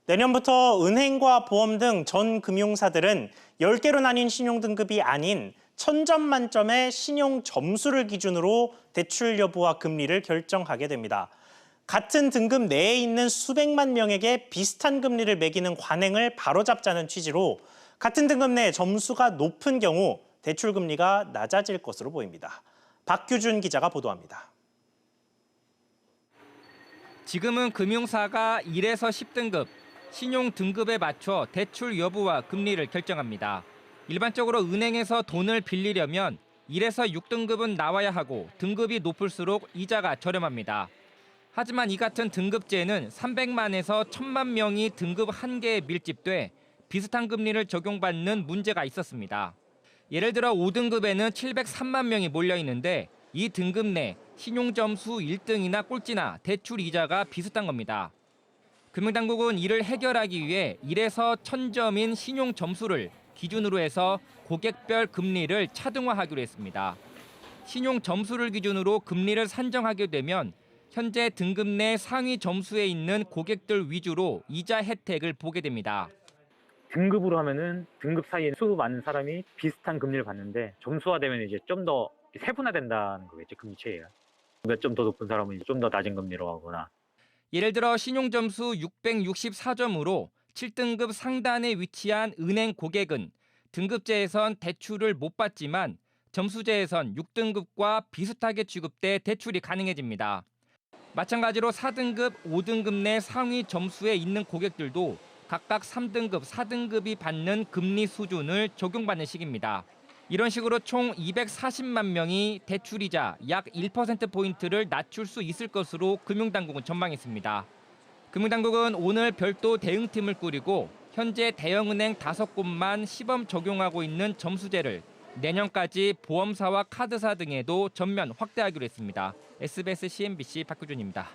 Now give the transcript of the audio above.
내년부터 은행과 보험 등 전 금융사들은 10개로 나뉜 신용등급이 아닌 1000점 만점의 신용 점수를 기준으로 대출 여부와 금리를 결정하게 됩니다. 같은 등급 내에 있는 수백만 명에게 비슷한 금리를 매기는 관행을 바로잡자는 취지로 같은 등급 내 점수가 높은 경우 대출 금리가 낮아질 것으로 보입니다. 박규준 기자가 보도합니다. 지금은 금융사가 1에서 10등급, 신용 등급에 맞춰 대출 여부와 금리를 결정합니다. 일반적으로 은행에서 돈을 빌리려면 1에서 6등급은 나와야 하고 등급이 높을수록 이자가 저렴합니다. 하지만 이 같은 등급제는 300만에서 1000만 명이 등급 한 개에 밀집돼 비슷한 금리를 적용받는 문제가 있었습니다. 예를 들어 5등급에는 703만 명이 몰려 있는데 이 등급 내 신용점수 1등이나 꼴찌나 대출 이자가 비슷한 겁니다. 금융당국은 이를 해결하기 위해 1에서 1000점인 신용점수를 기준으로 해서 고객별 금리를 차등화하기로 했습니다. 신용점수를 기준으로 금리를 산정하게 되면 현재 등급 내 상위 점수에 있는 고객들 위주로 이자 혜택을 보게 됩니다. 등급으로 하면은 등급 사이에 수 많은 사람이 비슷한 금리를 받는데 점수화되면 이제 좀 더 세분화된다는 거겠죠, 금리 체계가. 몇 점 더 높은 사람은 좀 더 낮은 금리로 하거나. 예를 들어 신용점수 664점으로 7등급 상단에 위치한 은행 고객은 등급제에선 대출을 못 받지만 점수제에선 6등급과 비슷하게 취급돼 대출이 가능해집니다. 마찬가지로 4등급, 5등급 내 상위 점수에 있는 고객들도 각각 3등급, 4등급이 받는 금리 수준을 적용받는 식입니다. 이런 식으로 총 240만 명이 대출이자 약 1%포인트를 낮출 수 있을 것으로 금융당국은 전망했습니다. 금융당국은 오늘 별도 대응팀을 꾸리고 현재 대형은행 5곳만 시범 적용하고 있는 점수제를 내년까지 보험사와 카드사 등에도 전면 확대하기로 했습니다. SBS CNBC 박규준입니다.